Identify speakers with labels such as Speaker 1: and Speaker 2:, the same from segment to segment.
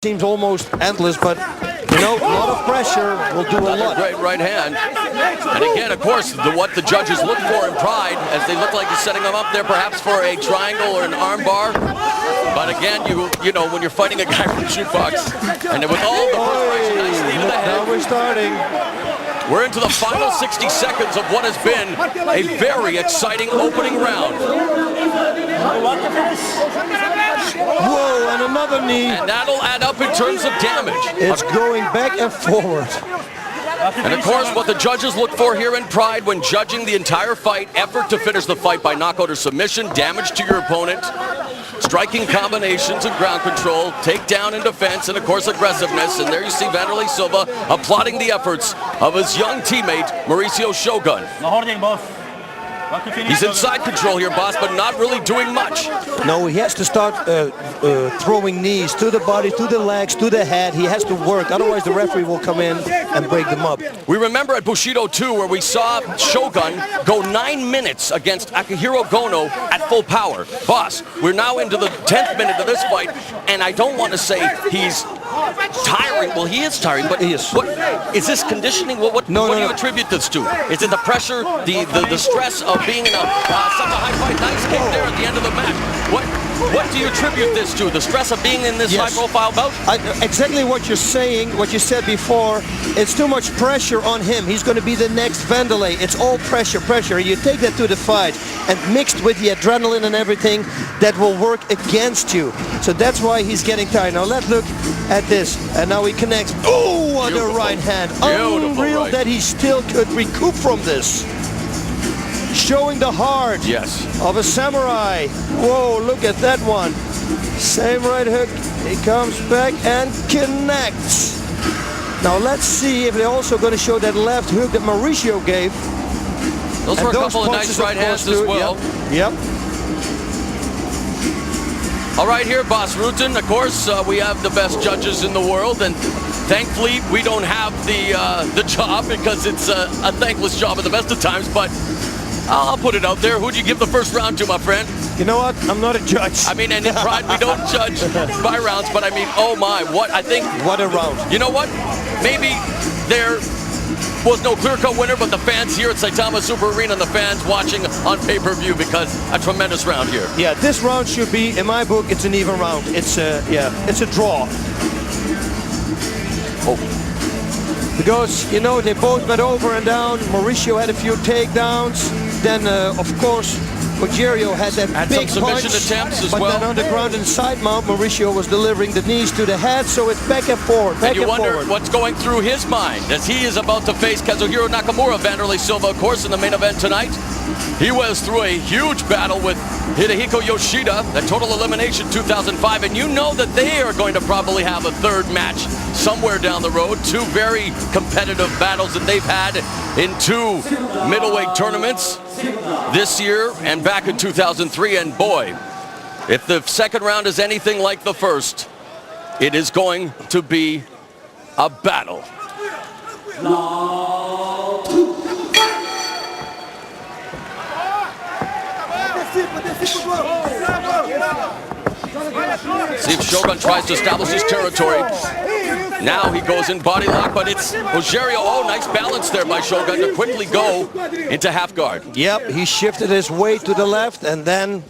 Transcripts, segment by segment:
Speaker 1: seems almost endless, but you know, a lot of pressure will do a lot.
Speaker 2: Great right hand. And again, of course, what the judges look for in Pride, as they look like he's setting them up there perhaps for a triangle or an arm bar. But again, you know, when you're fighting a guy from Jukebox, and with all the preparation, nice knee to the head.
Speaker 1: Now we're starting.
Speaker 2: We're into the final 60 seconds of what has been a very exciting opening round.
Speaker 1: Whoa, and another knee.
Speaker 2: And that'll add up in terms of damage.
Speaker 1: It's going back and forward.
Speaker 2: And of course, what the judges look for here in Pride when judging the entire fight, effort to finish the fight by knockout or submission, damage to your opponent, striking combinations and ground control, takedown and defense, and of course aggressiveness. And there you see Wanderlei Silva applauding the efforts of his young teammate, Mauricio Shogun. He's in side control here, boss, but not really doing much.
Speaker 1: No, he has to start throwing knees to the body, to the legs, to the head. He has to work, otherwise the referee will come in and break them up.
Speaker 2: We remember at Bushido 2 where we saw Shogun go 9 minutes against Akihiro Gono at full power. Boss, we're now into the 10th minute of this fight, and I don't want to say he's tiring. Well, he is tiring, but
Speaker 1: he is.
Speaker 2: What is this conditioning? What do you attribute this to? Is it the pressure, the stress of being in a such a high fight? Nice kick there at the end of the match. What do you attribute this to? The stress of being in this high-profile bout?
Speaker 1: Exactly what you're saying, what you said before. It's too much pressure on him. He's going to be the next Wanderlei. It's all pressure, pressure. You take that to the fight, and mixed with the adrenaline and everything, that will work against you. So that's why he's getting tired. Now let's look at this. And now he connects. Oh, what a right hand. Unreal that he still could recoup from this. Showing the heart of a samurai. Whoa, look at that one. Same right hook. He comes back and connects. Now let's see if they're also going to show that left hook that Mauricio gave.
Speaker 2: Those were a couple of nice right hands as well.
Speaker 1: Yep.
Speaker 2: All right, here, Boss Rutan. Of course, we have the best judges in the world, and thankfully we don't have the job because it's a thankless job at the best of times. But I'll put it out there. Who'd you give the first round to, my friend?
Speaker 1: You know what? I'm not a judge.
Speaker 2: I mean, and in Pride, we don't judge by rounds, but I mean, oh my, what I think.
Speaker 1: What a round.
Speaker 2: You know what? Maybe there was no clear-cut winner, but the fans here at Saitama Super Arena and the fans watching on pay-per-view, because a tremendous round here.
Speaker 1: Yeah, this round should be, in my book, it's an even round. It's it's a draw. Because, you know, they both went over and down. Mauricio had a few takedowns. Then, of course, Rogerio had that big
Speaker 2: some submission
Speaker 1: punch,
Speaker 2: attempts as
Speaker 1: but
Speaker 2: well.
Speaker 1: then on the ground and side mount, Mauricio was delivering the knees to the head, so it's back and forward,
Speaker 2: and you wonder what's going through his mind as he is about to face Kazuhiro Nakamura. Wanderlei Silva, of course, in the main event tonight. He was through a huge battle with Hidehiko Yoshida, that Total Elimination 2005, and you know that they are going to probably have a third match somewhere down the road. Two very competitive battles that they've had in two middleweight tournaments this year and back in 2003. And boy, if the second round is anything like the first, it is going to be a battle. See if Shogun tries to establish his territory. Now he goes in body lock, but it's Rogerio. Oh, nice balance there by Shogun to quickly go into half guard.
Speaker 1: Yep, he shifted his weight to the left and then,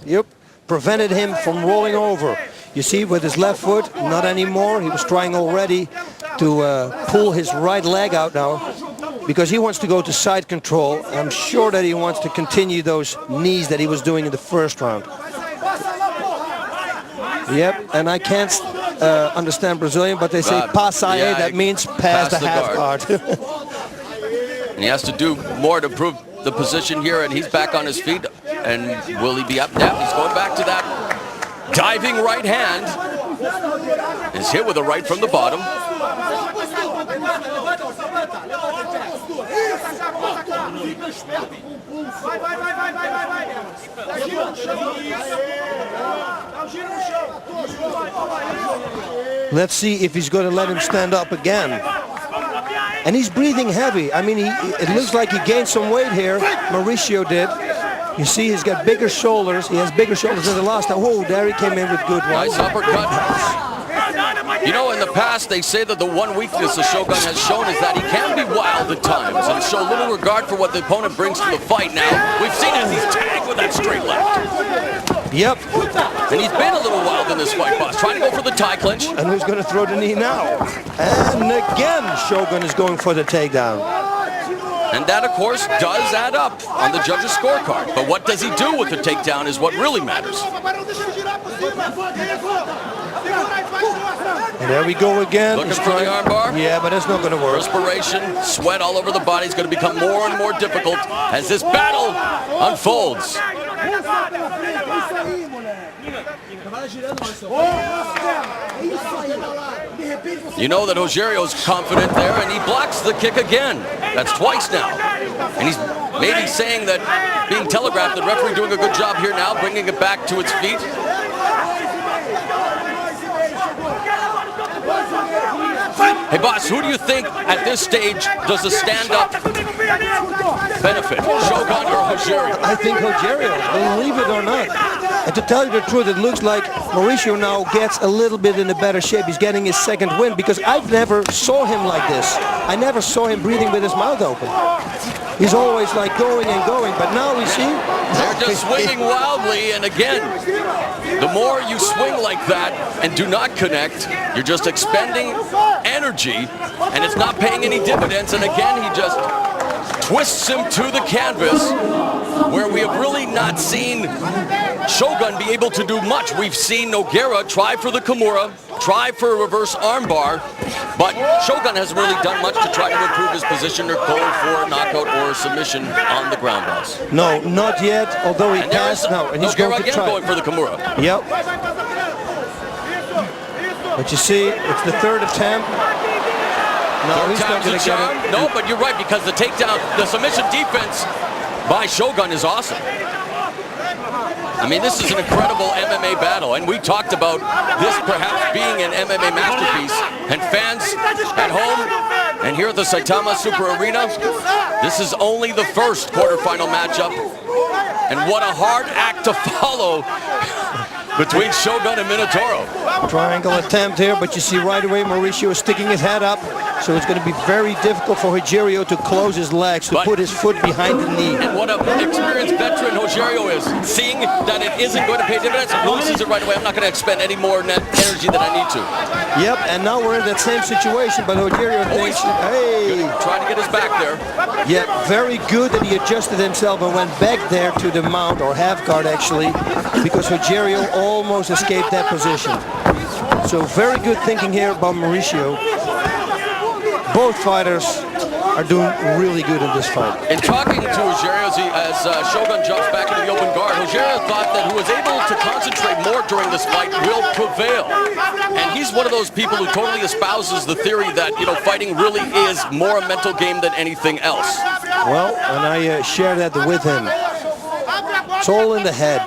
Speaker 1: prevented him from rolling over. You see, with his left foot, not anymore. He was trying already to pull his right leg out now because he wants to go to side control. I'm sure that he wants to continue those knees that he was doing in the first round. Yep, and I can't understand Brazilian, but they say passaie, that means pass the half guard.
Speaker 2: And he has to do more to prove the position here, and he's back on his feet. And will he be up? Yeah, he's going back to that diving right hand. Is hit with a right from the bottom.
Speaker 1: Let's see if he's going to let him stand up again. And he's breathing heavy. I mean, it looks like he gained some weight here. Mauricio did. You see, he's got bigger shoulders. He has bigger shoulders than the last time. Whoa, there he came in with good ones.
Speaker 2: Nice uppercut. You know, in the past, they say that the one weakness that Shogun has shown is that he can be wild at times and show little regard for what the opponent brings to the fight. Now, we've seen it. He's tagged with that straight left.
Speaker 1: Yep.
Speaker 2: And he's been a little wild in this fight, boss. Trying to go for the tie clinch.
Speaker 1: And who's going to throw the knee now? And again, Shogun is going for the takedown.
Speaker 2: And that, of course, does add up on the judge's scorecard. But what does he do with the takedown is what really matters.
Speaker 1: And there we go again.
Speaker 2: Looking for the armbar.
Speaker 1: Yeah, but it's not going to work.
Speaker 2: Perspiration, sweat all over the body is going to become more and more difficult as this battle unfolds. You know that Rogério's confident there, and he blocks the kick again. That's twice now. And he's maybe saying that, being telegraphed, the referee doing a good job here now, bringing it back to its feet. Hey, boss, who do you think at this stage does the stand-up benefit? Shogun or Rogério?
Speaker 1: I think Rogério, believe it or not. And to tell you the truth, it looks like Mauricio now gets a little bit in a better shape. He's getting his second win because I've never saw him like this. I never saw him breathing with his mouth open. He's always like going and going, but now we see...
Speaker 2: They're just swinging wildly, and again, the more you swing like that and do not connect, you're just expending energy, and it's not paying any dividends, and again, he just twists him to the canvas, where we have really not seen Shogun be able to do much. We've seen Nogueira try for the Kimura, try for a reverse armbar, but Shogun hasn't really done much to try to improve his position or go for a knockout or a submission on the ground, boss.
Speaker 1: No, not yet, although he passed now, and he's
Speaker 2: Nogueira
Speaker 1: going to try.
Speaker 2: going for the Kimura.
Speaker 1: Yep. But you see, it's the third attempt. No, he's not going to get it.
Speaker 2: No, but you're right, because the takedown, the submission defense by Shogun is awesome. I mean, this is an incredible MMA battle, and we talked about this perhaps being an MMA masterpiece. And fans at home and here at the Saitama Super Arena, this is only the first quarterfinal matchup. And what a hard act to follow between Shogun and Minotauro.
Speaker 1: Triangle attempt here, but you see right away Mauricio is sticking his head up. So it's going to be very difficult for Rogério to close his legs, to put his foot behind the knee.
Speaker 2: And what an experienced veteran Rogério is, seeing that it isn't going to pay dividends, loses it right away. I'm not going to expend any more energy than I need to.
Speaker 1: Yep, and now we're in that same situation, but Rogério thinks, hey.
Speaker 2: Trying to get his back there.
Speaker 1: Yeah, very good that he adjusted himself and went back there to the mount, or half guard actually, because Rogério almost escaped that position. So very good thinking here by Mauricio. Both fighters are doing really good in this fight.
Speaker 2: In talking to Rogério as Shogun jumps back into the open guard, Rogério thought that who was able to concentrate more during this fight will prevail. And he's one of those people who totally espouses the theory that, you know, fighting really is more a mental game than anything else.
Speaker 1: Well, and I share that with him. It's all in the head.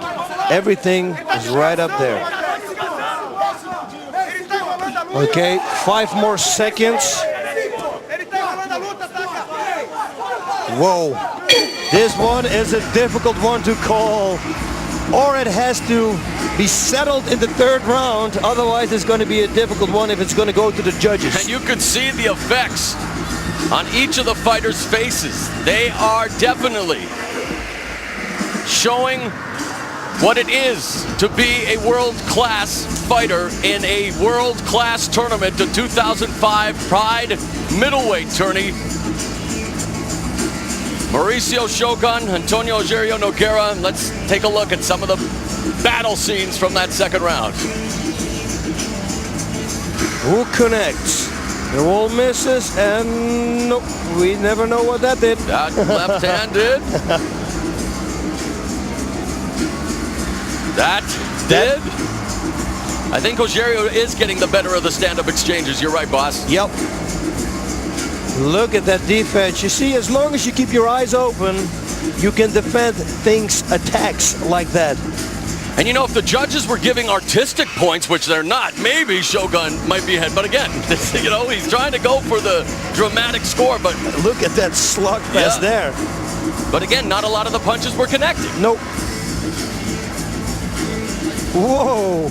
Speaker 1: Everything is right up there. Okay, 5 more seconds. Whoa, this one is a difficult one to call, or it has to be settled in the third round. Otherwise, it's going to be a difficult one if it's going to go to the judges.
Speaker 2: And you can see the effects on each of the fighters' faces. They are definitely showing what it is to be a world-class fighter in a world-class tournament, the 2005 Pride Middleweight Tourney. Mauricio Shogun, Antonio Rogério Nogueira. Let's take a look at some of the battle scenes from that second round.
Speaker 1: Who connects? They're all misses, and nope, we never know what that did.
Speaker 2: That left hand did. That did. I think Rogério is getting the better of the stand-up exchanges. You're right, boss.
Speaker 1: Yep. Look at that defense. You see, as long as you keep your eyes open, you can defend things, attacks like that.
Speaker 2: And you know, if the judges were giving artistic points, which they're not, maybe Shogun might be ahead. But again, you know, he's trying to go for the dramatic score, but
Speaker 1: look at that slugfest there.
Speaker 2: But again, not a lot of the punches were connected.
Speaker 1: Nope. Whoa.